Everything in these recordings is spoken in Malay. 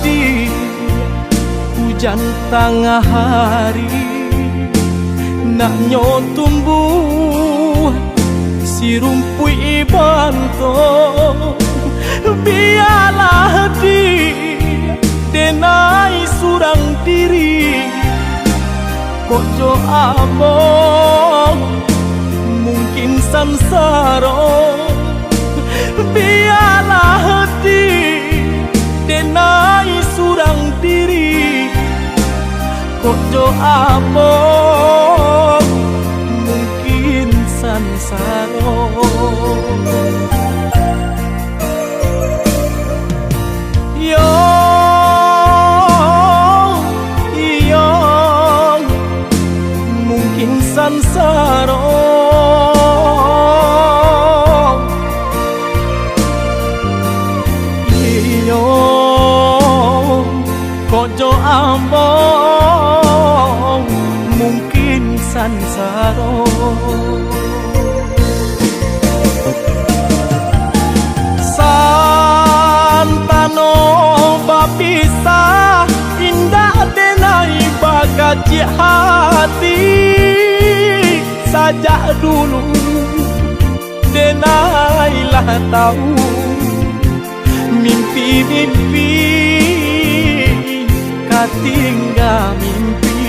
di hujan tengah hari, nak tumbuh si rumpui banto. Biarlah di denai surang diri, kojo among mungkin sansaro. Biarlah di denai surang diri, kojo among mungkin sansaro. Mungkin sansaro. Kojo ambong mungkin sansaro. Santano bapisa indah denai bagaji hati. Sajak dulu denailah tahu mimpi-mimpi katinggal mimpi.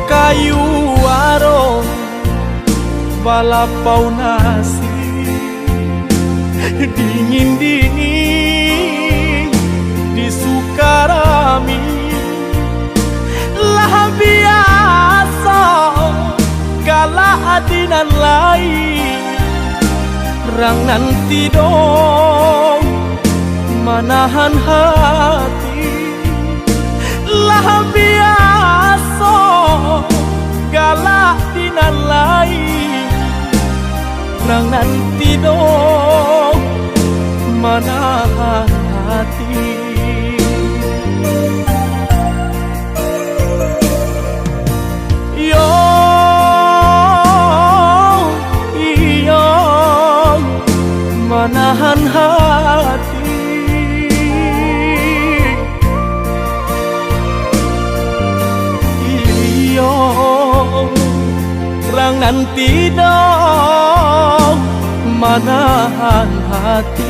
Kayu aro balapau nasi dingin-dingin di Sukarami. Lah biasa kala adinan lain rang nanti dong manahan hati. Lah biasa galak dinan lain rang nanti dong manahan hati. Manahan hati. Iyo rang nanti dong manahan hati.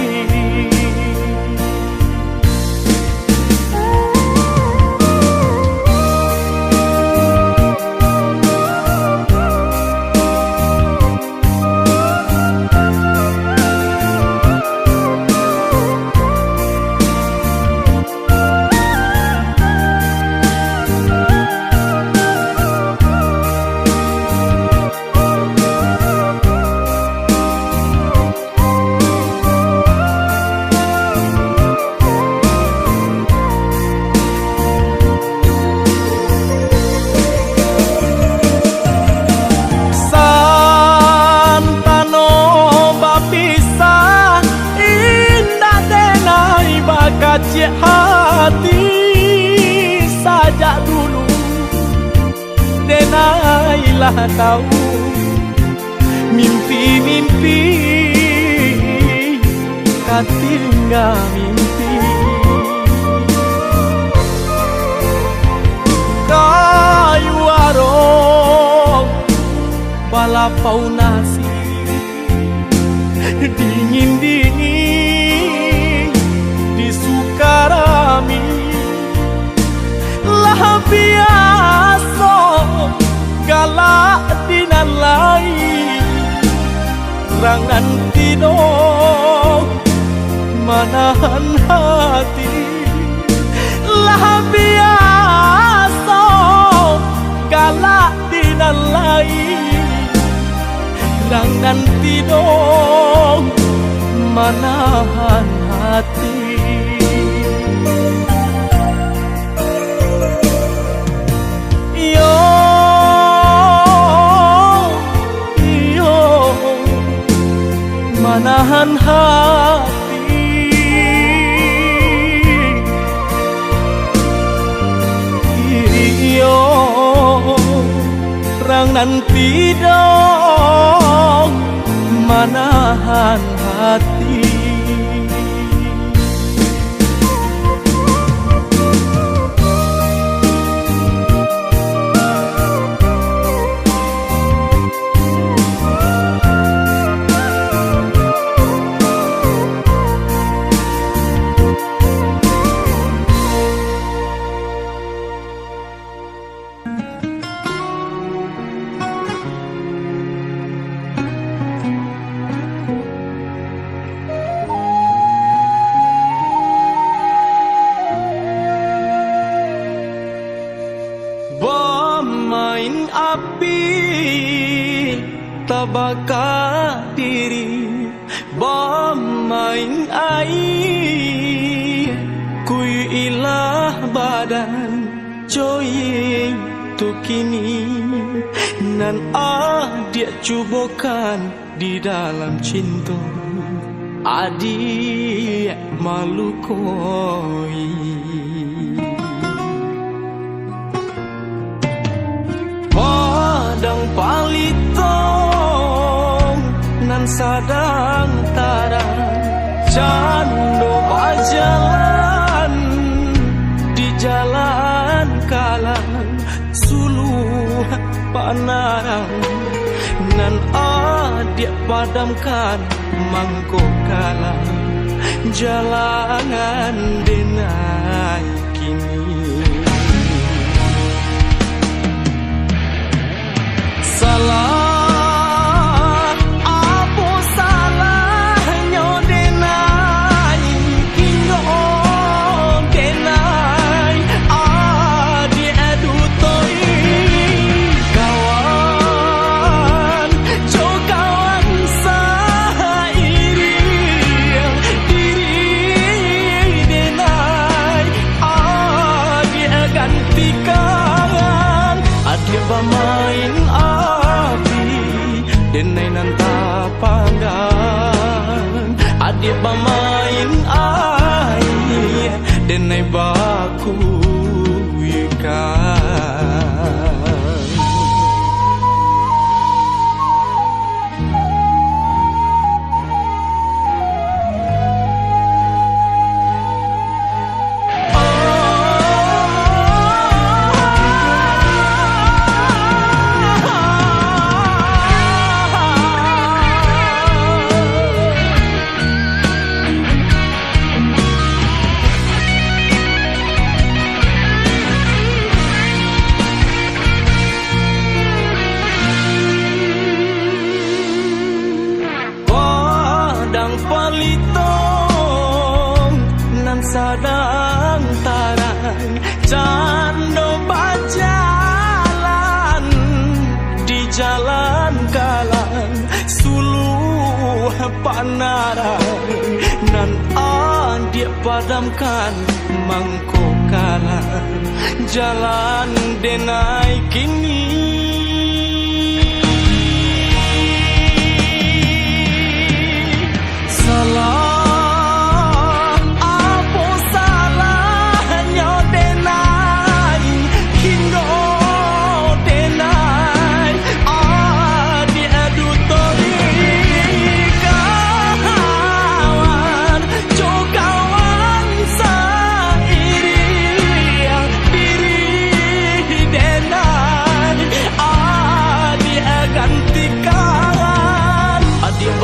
Kacik hati sajak dulu denailah tahu mimpi-mimpi katinggal mimpi. Kayu arong balapau nasi dingin-dingin di Sukarami. Lah biasa galak dinan lain rang nanti dong manahan hati. Lah biasa galak dinan lain rang nanti dong manahan hati. Manahan hati. Iyo rang nanti dong manahan hati. denai kuy ilah badan joy tu kini nan dia cubokan di dalam cinta adik malu koi padang palitong nan sadang tarang cando bajalan di jalan kalang suluh panarang nan dia padamkan mangko kalang jalangan denai kini salah main api denai nan tapanggan adik main air denai baku ikan palitong nan sadang tarang cando bajalan di jalan kalang suluh panarang nan dia padamkan mangko kalang jalan denai kini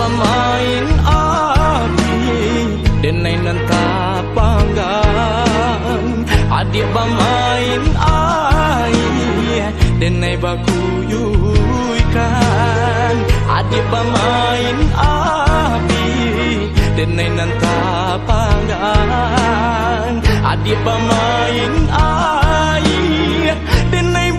main api denai nan tapanggan adik main air denai bakuyuikan adik main api denai nan tapanggan adik main air denai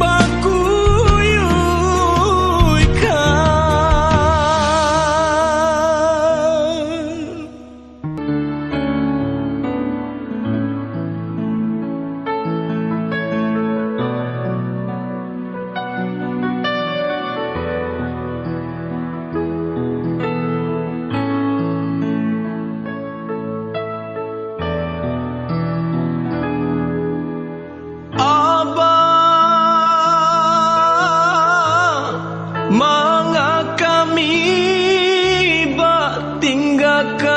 manga kami tinggalkan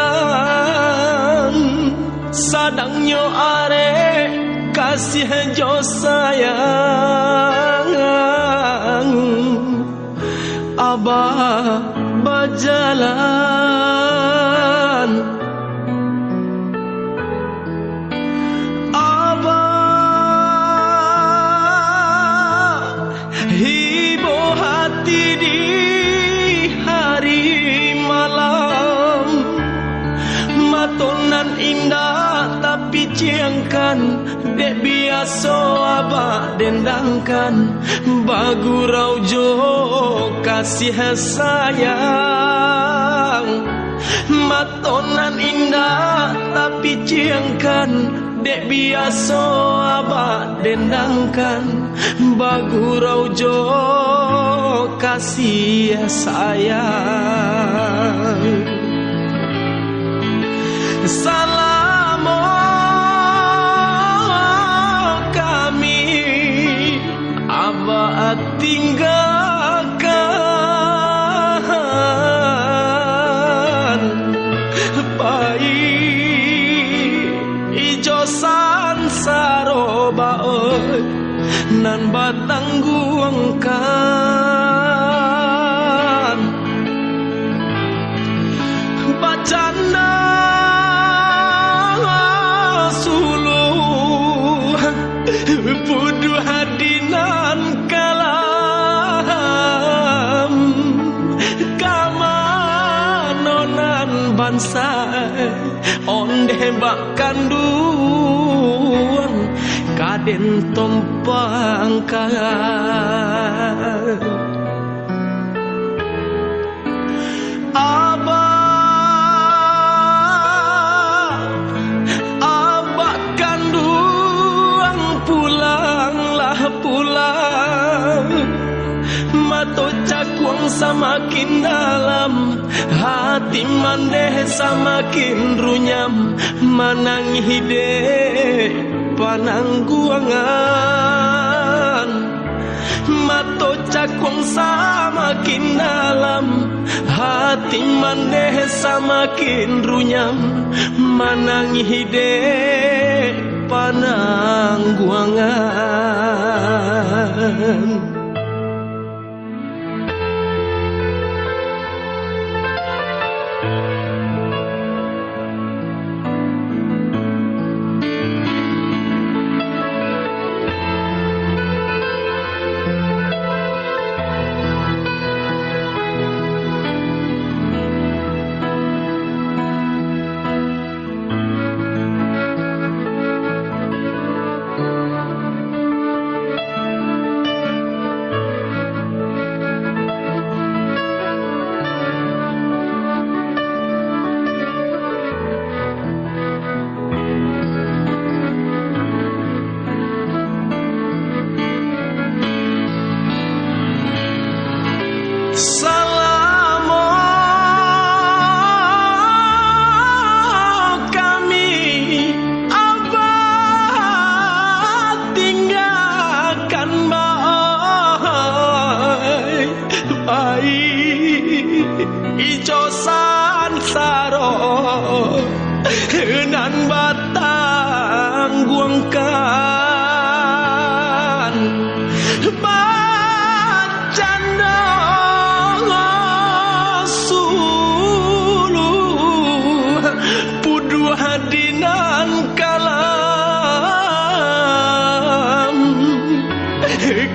sadangnya are kasih jo sayang abah berjalan hibur hati di hari malam matonan indah tapi ciangkan dek biasa abah dendangkan bagurau jo kasih sayang Matonan indah tapi ciangkan, dek biasa abah dendangkan. Bagurau jo kasih sayang. Salamo kami abah tinggalkan. Pai ijo sansaro baoi nan batang guangkan. Bacana pudu hadinan kalam kamanonan bangsa onde bak kanduan kaden tompangkan. Mato cakwang semakin dalam, hati mandeh semakin runyam. Manang hide panangguangan. Mato cakwang semakin dalam, hati mandeh semakin runyam. Manang hide panangguangan.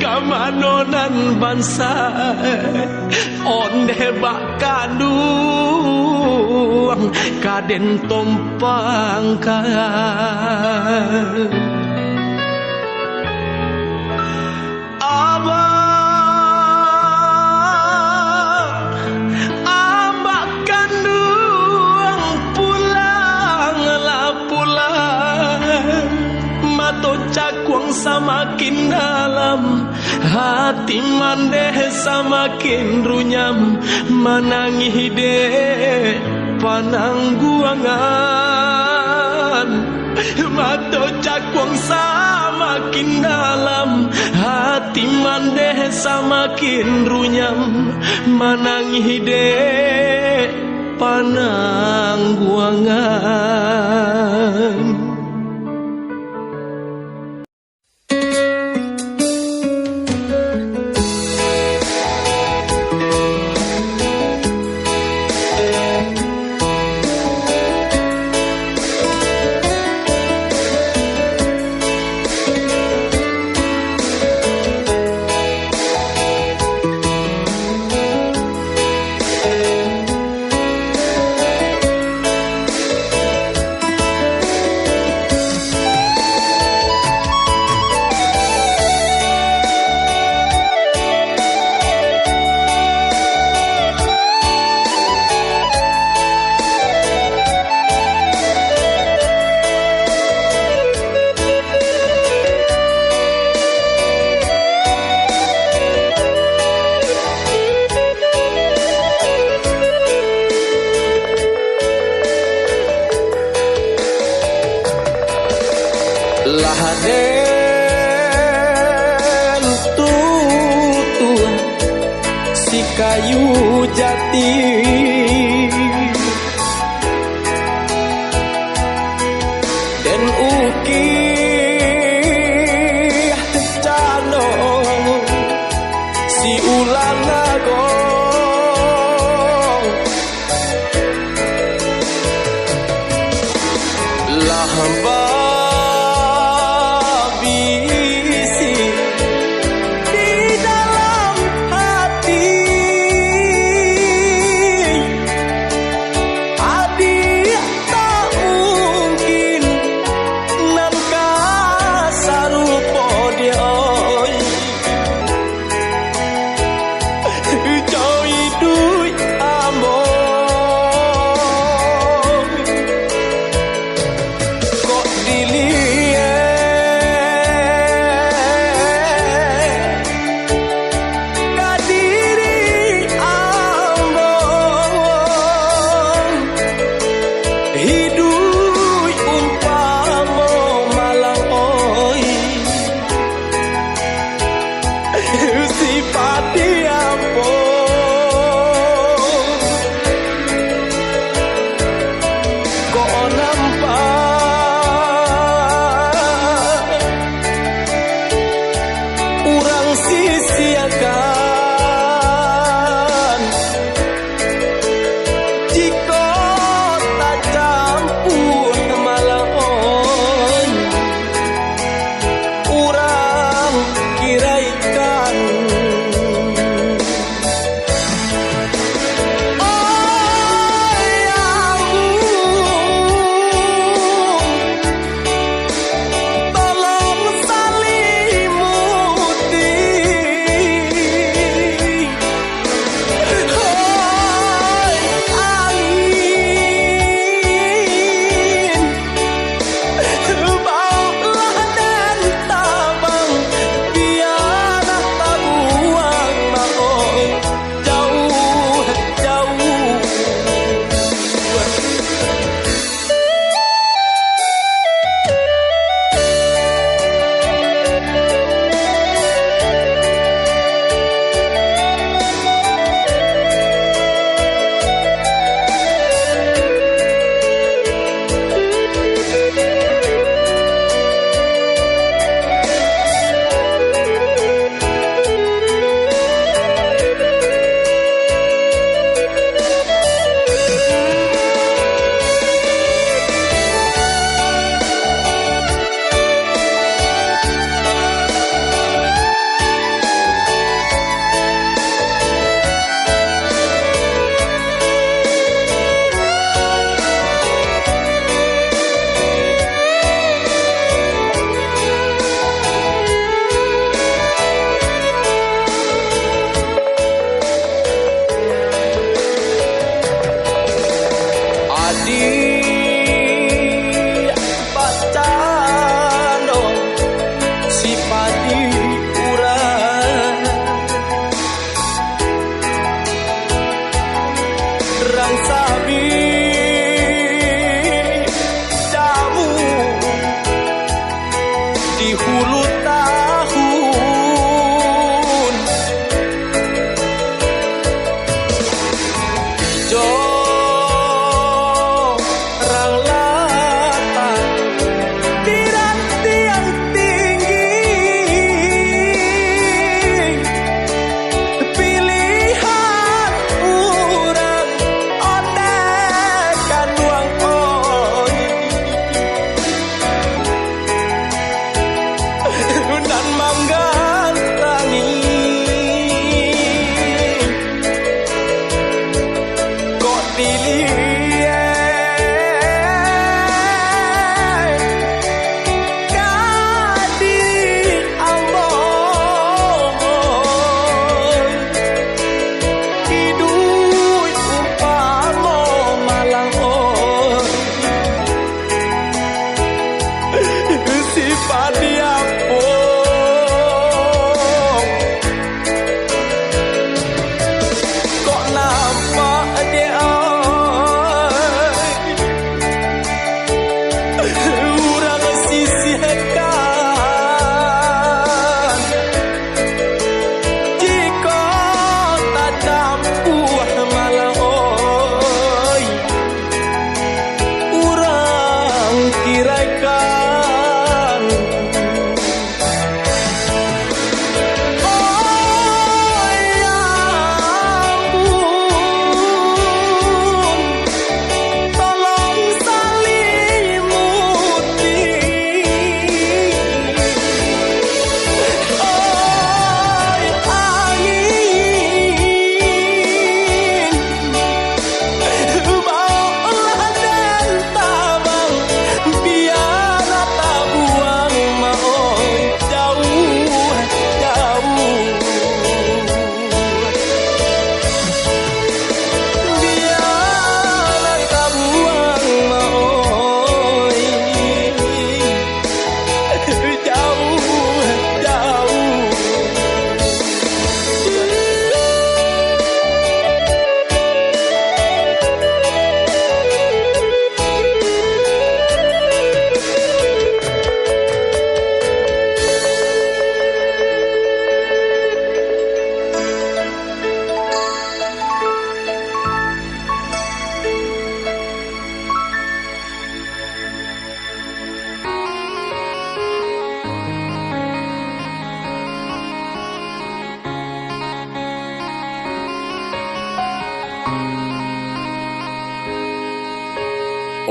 Kamanonan bangsa onde bak kaduang kaden tompangkan. Abah kanduang pulanglah pulang. Mato cakwang semakin dalam, hati mandeh semakin runyam. Manangi hide panangguangan. Mato cakwang semakin dalam, hati mandeh semakin runyam. Manangi hide panangguangan. Lahaden tutun si kayu jati dan ukir cano si ulang nagong lahamba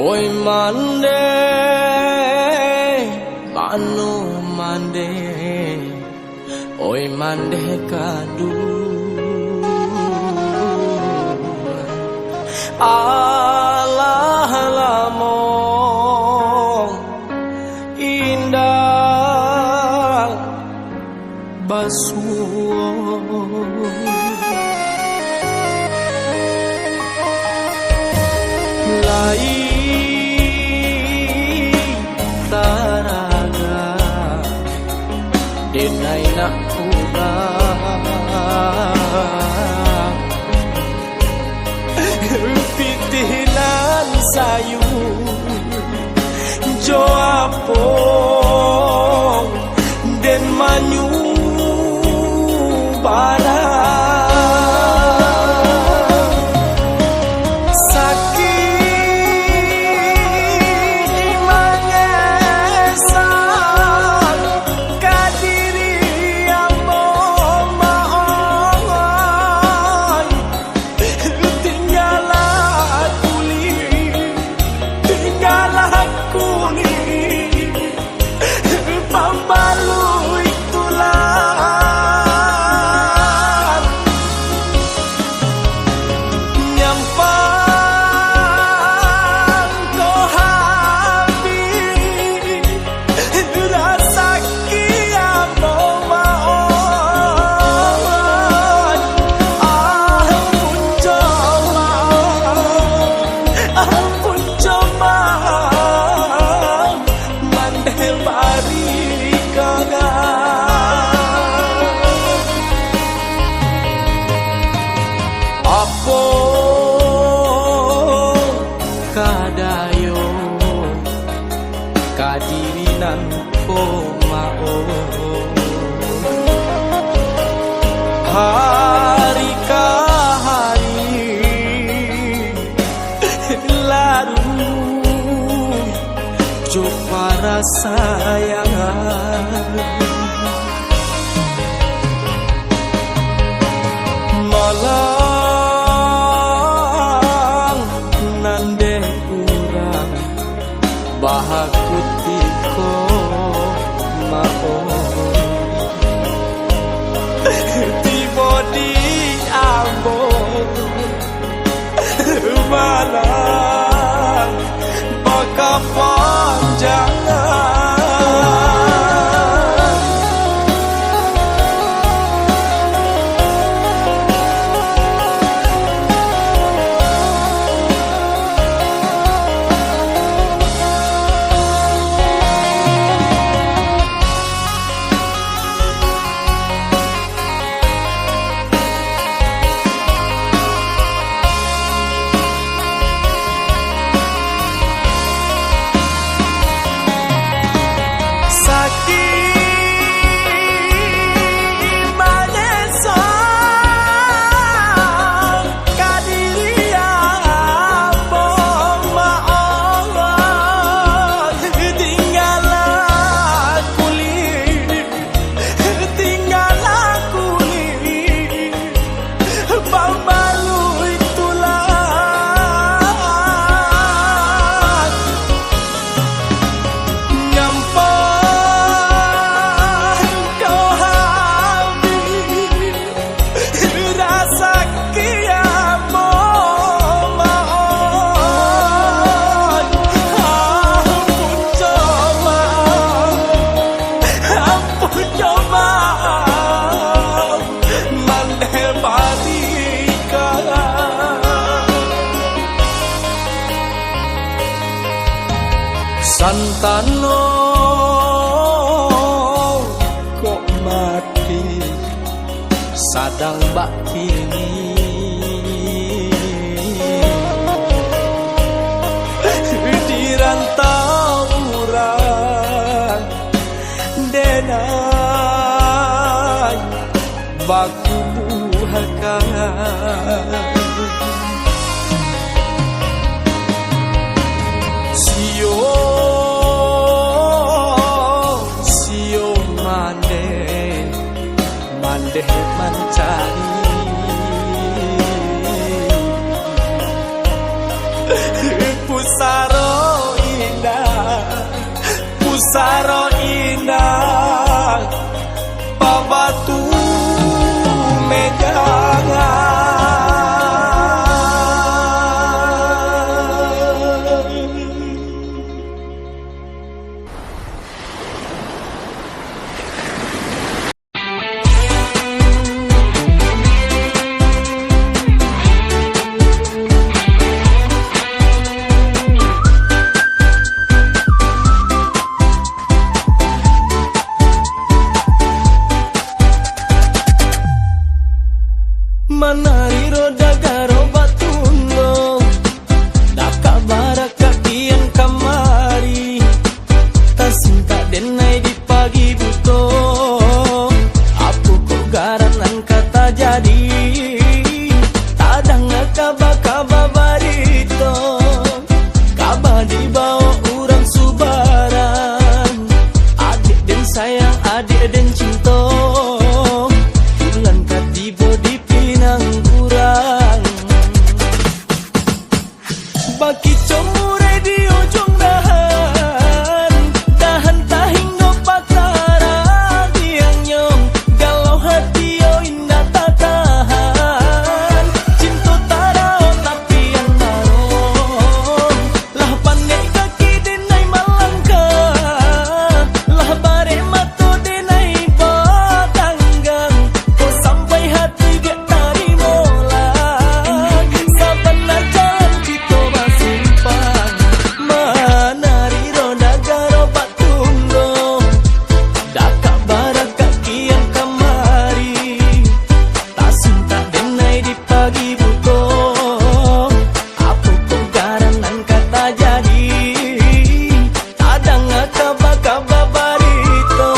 Oi mande mano mande oi mande kadu alah lamo indah basuh lai taraga denai nak kurang pitilan sayu joapong den manyu barang kadayo kadirinan komao hari ka hari lalu jo para sayangan malah bahakutiko mao tiba di ambon malah bakal panjangan Santano kok mati sadang bak kini di rantau urang denai baku buhakan mande mencari pusara saro indah babatu megangan. Manari roda garo batundo daka baraka kian kamari tasinta denai di pagi buto apu ko garanan kata jadi tadang kaba barito kaba di bawa urang subaran adik den sayang adik den cinta bulan katibo di pinang kurang baki comurai di ujung dahan dahan tahinggo patara tiang nyong galau hati yo indah tak tahan cinta tarao tapi yang barong lah pandai kaki denai malangkah lah bare mato denai batanggang ko sampai hati gak tarimo lah saban jalan kita basimpang manari roda garo batundo daka baraka kian kamari tasinta denai di pagi buto apu ko garanan kata jadi tadang kaba barito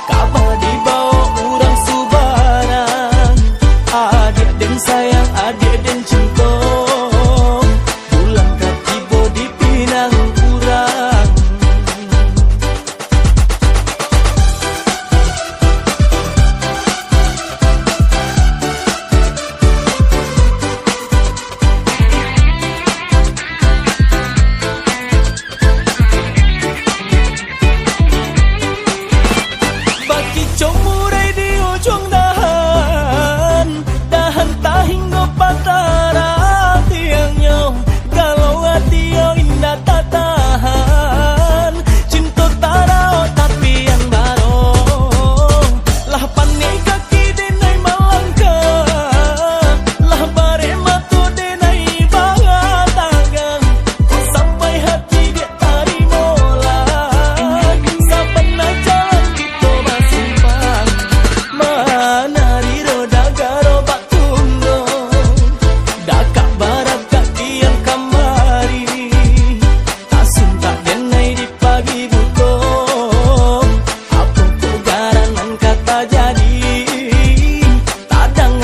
kaba di bawa urang subaran adik den sayang adik den cinta bulan katibo di pinang kurang. Baki comurai di ujung dahan dahan tahinggo patara tiang nyong galau hati yo indah tak tahan cinta tarao tapi yang barong lah pandai kaki denai malangkah lah bare mato denai bangatanggang sampai hati dia tarimo lah saban jalan kita basimpang manari roda garo batundo daka baraka kian kamari tasinta denai di pagi buto apu ko garanan kata jadi tadang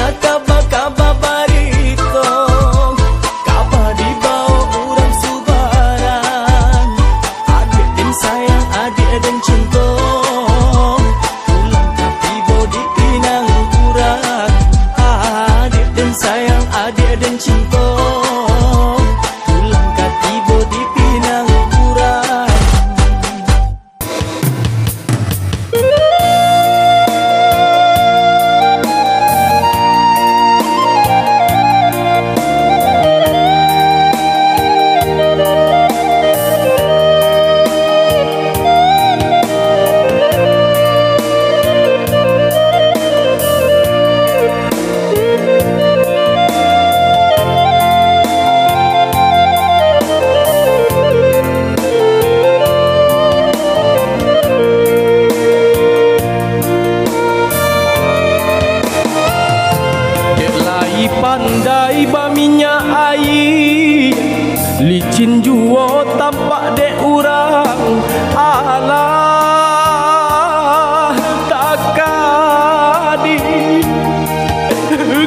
kaba barito kaba di bawa urang subaran adik den sayang adik den cinta bulan katibo di pinang kurang adik den sayang adik den cinta bulan katibo di pinang kurang. Delai pandai baminya air licin juo tampak de urang alah takadi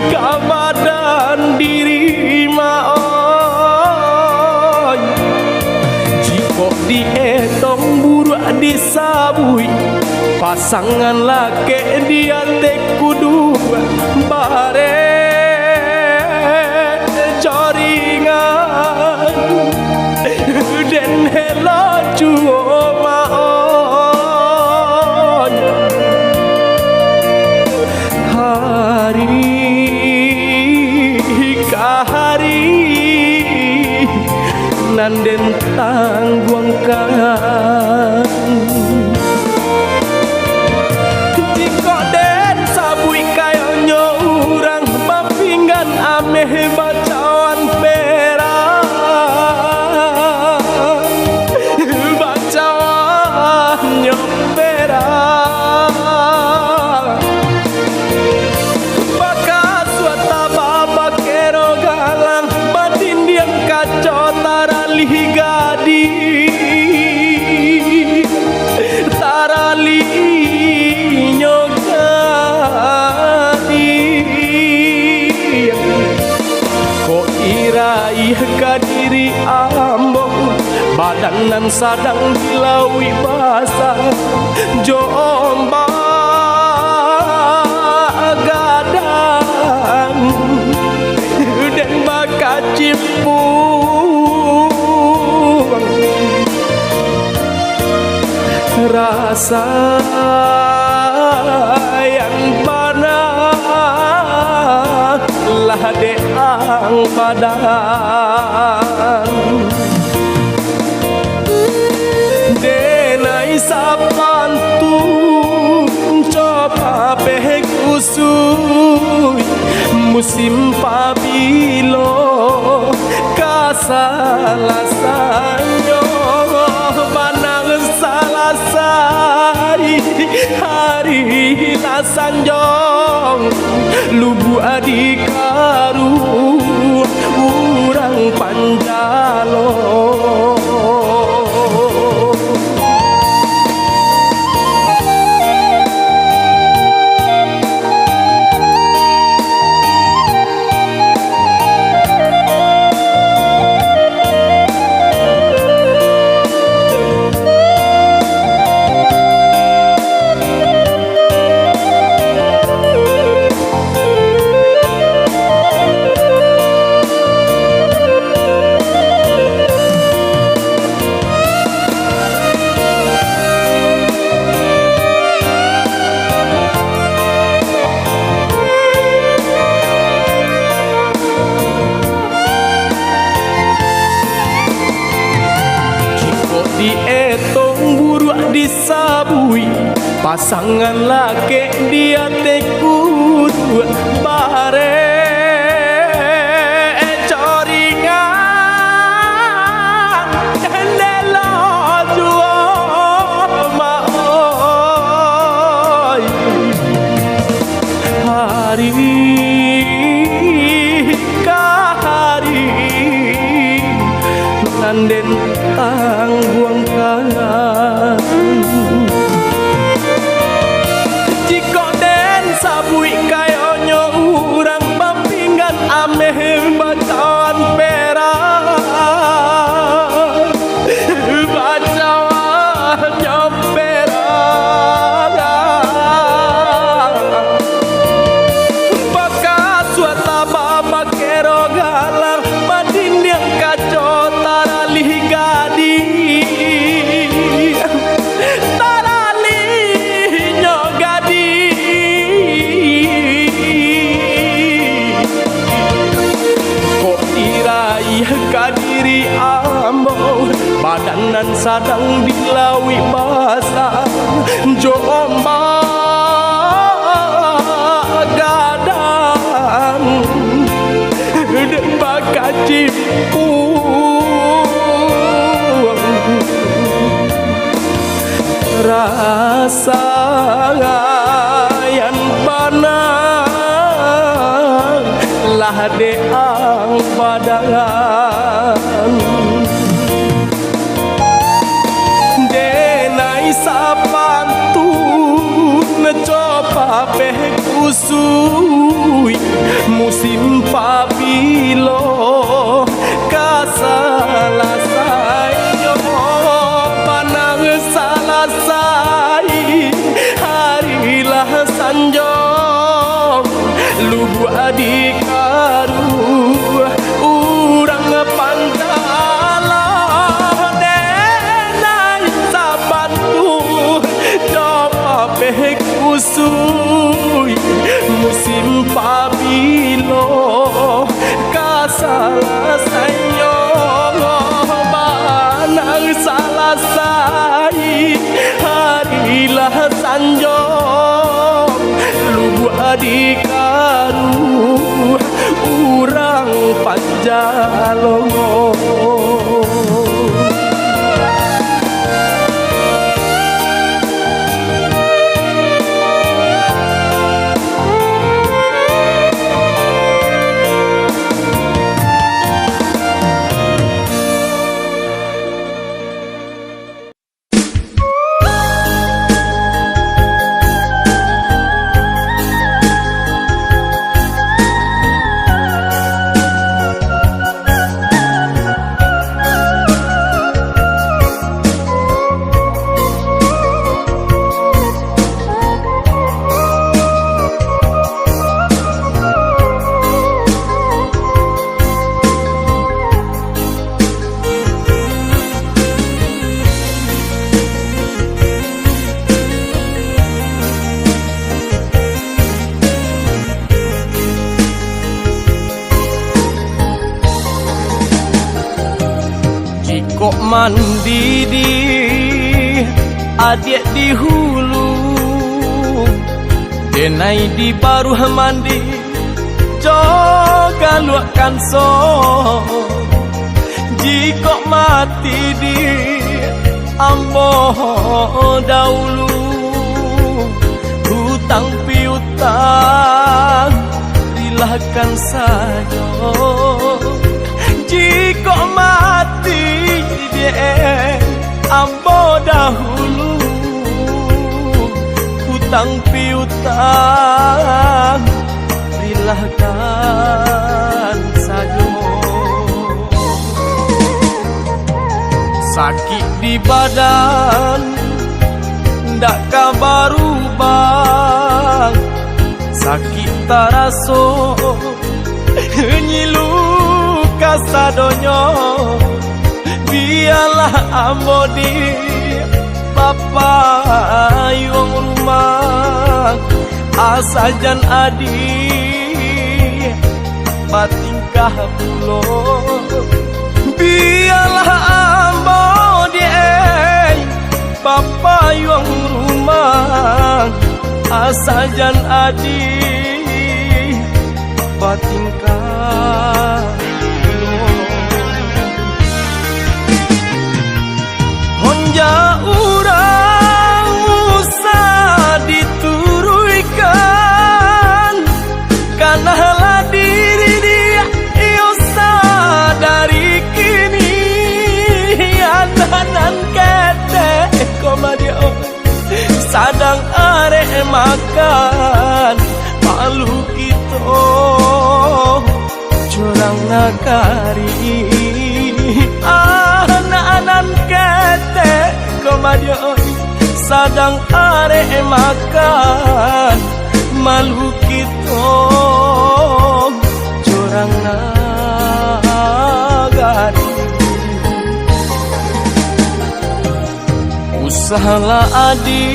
kamadan diri maoi jiko dietong buruak disabui pasangan laki dia te kudu bare coringan den helo cuo mau Badanan sadang dilawi basah Jombang gadang dan baka cimpung rasa yang panah lah deang badan denai sapantun coba peh kusui musim pabilo kasalasanyo manang salasai hari lasanjong lubu adikaru urang panjalo disabui pasangan laki dia tekut bare coringan delo jual maoi hari kahari nanden tangguang kangan jika den sabui kayo nyo urang pampingan ameh bacaan perak bacaan nyo perak bakas suata baba kero galang badin yang kacau taralih gadi kadiri ambo badanan sadang dilawi basah jombang gadang dan baka cimpung rasa yang panah lah deang badangan denai sapantun coba peh kusui musim pabilo kasalasanyo panang salasai harilah sanjong lubu adikaru urang pantala denai sabatu coba peh kusui musim pabilo kasalasanyo manang salasai harilah sanjong lubu adikaru urang panjalongo mandi di adik di hulu, denai di baru mandi joga luakan so. Jika mati di ambo dahulu, hutang piutang rilahkan saja. Jika mati di ambo dahulu, hutang piutang rilahkan saja. Sakit di badan ndak kabar ubah, sakit taraso nyilu kasadonyo. Biarlah ambo di bapa yung rumah, asajan adi batingkah pulo. Biarlah ambo di bapa yung rumah, asajan adi batingkah pulo. Honja urang usah dituruikan, karena diri dia iyo sadari kini. Ananan kete komadio sadang arek makan malu kito curang nagari. Anak-anak kete komadio sadang arek makan malu kito curang nagari. Usahalah adi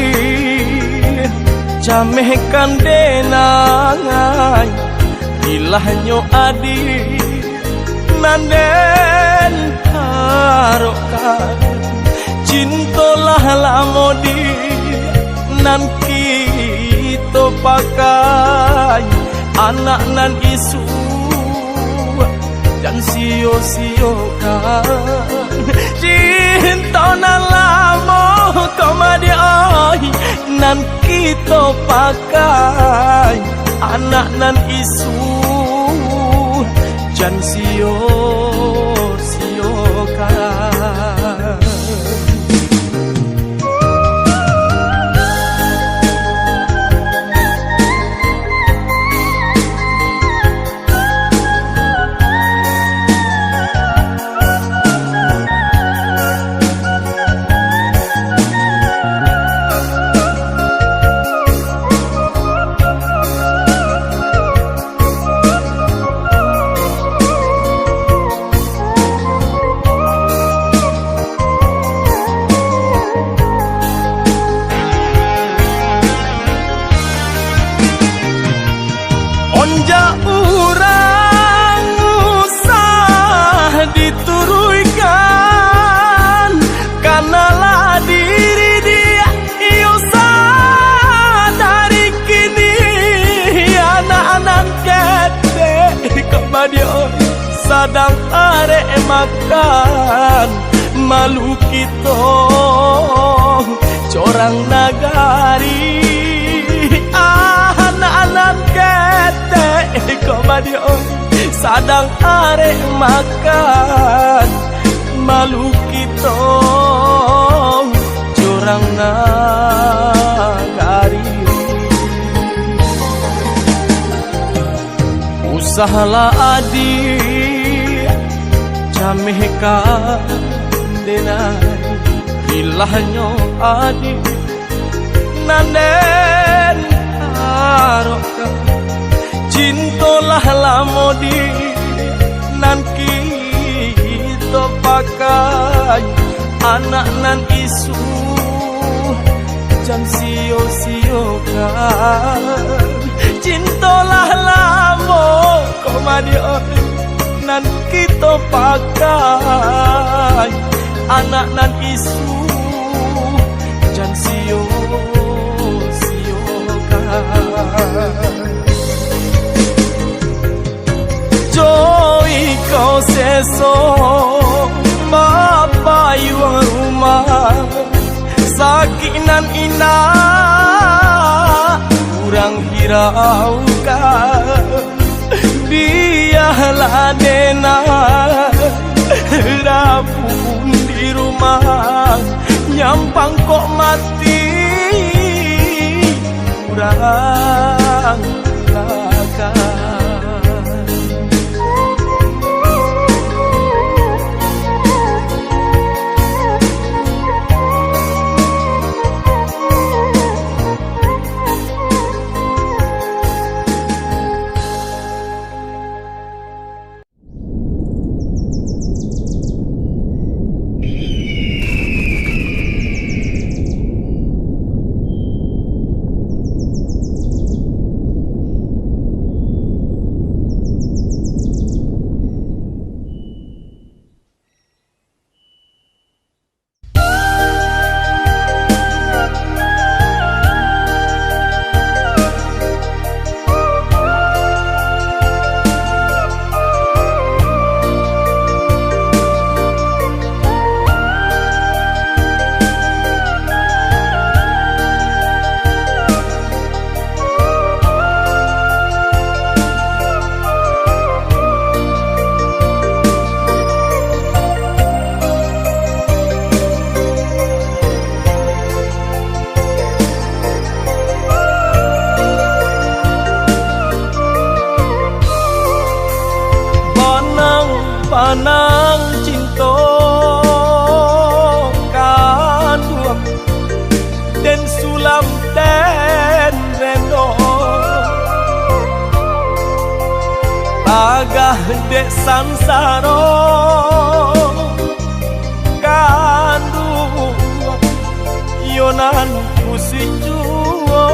camehkan denangai, ilahnya adi nanden harokan. Cintolah lamodi nan kita pakai, anak nan isu dan sio-siokan. Cinta nan lamo komadi oi nan kita pakai, anak nan isu jan sio-siokan. Onja urang usah dituruikan, karena diri dia iyo sadari kini. Anak-anak kete kebadio sadang arek makan malu kito corang nagari. Anak-anak kete komadio sadang arek makan malu kito curang nagari. Usahalah adi camehkan denai, ilahnya adi nanden harokan. Cintolah lamodi nan kita pakai, anak nan isu jan sio-siokan. Cintolah lamo komadio nan kita pakai, anak nan isu jan sio kan joy kau seso bapa yuang rumah sakinan ina kurang hiraukan biarlah dena rapun di rumah nyampang kok mati kurang lakan panang cinta kadua den sulam den reno agah dek sansaro kandua yonan kusijuo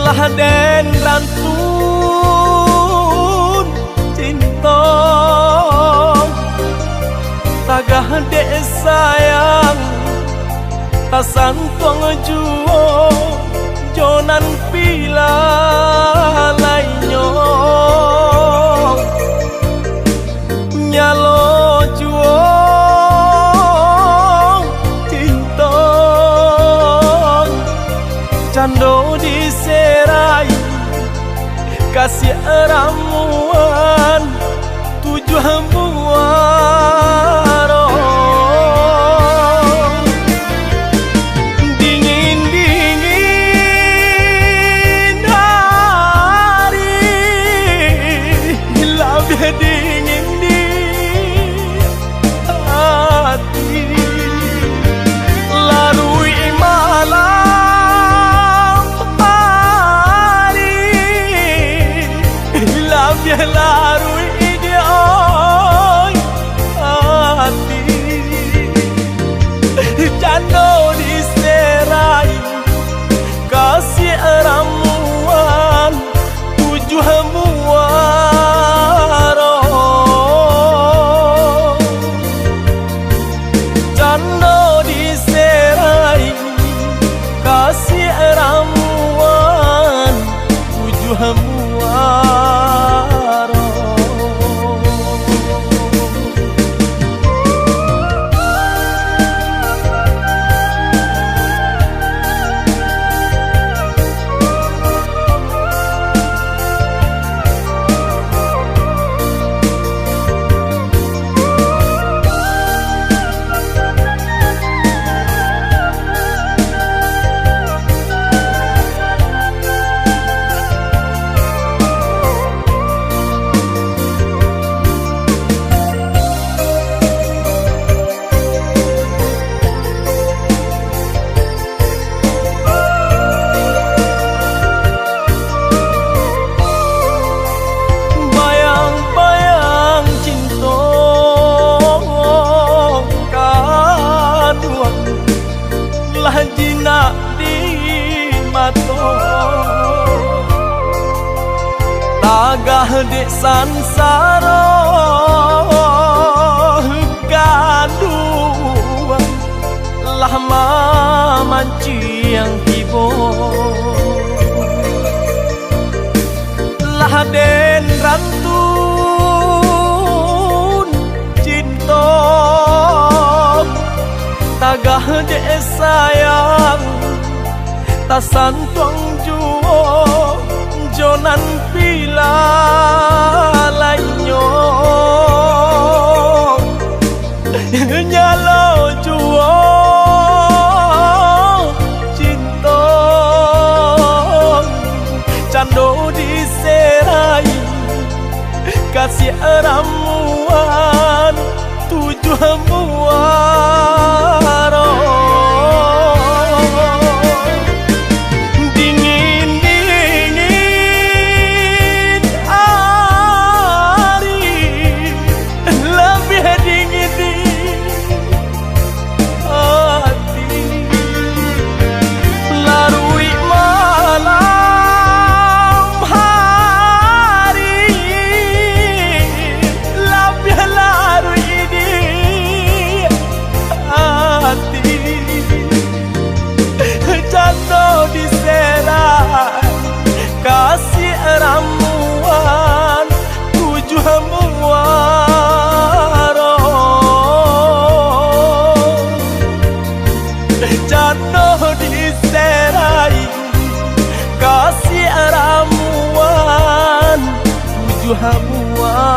lah den rantu tagah dek sayang tasan tuang juo jonan pila lainyo nyalo juo tintong cando diserai kasih ramuan tujuan buat dingin hari dingin di hati larui malam hari larui jano diserai kasih ramuan tujuh muaro jano diserai kasih ramuan tujuh muaro jinak di mato tagah dek sansaro ciang hibo lah den rantun cinta tagah de sayang tasan tuang juo jonan pila lainyo nyalo juo cinta cando diserai kasih ramuan tujuh muaro kasih ramuan tujuh muaro jatuh diserai kasih ramuan tujuh muaro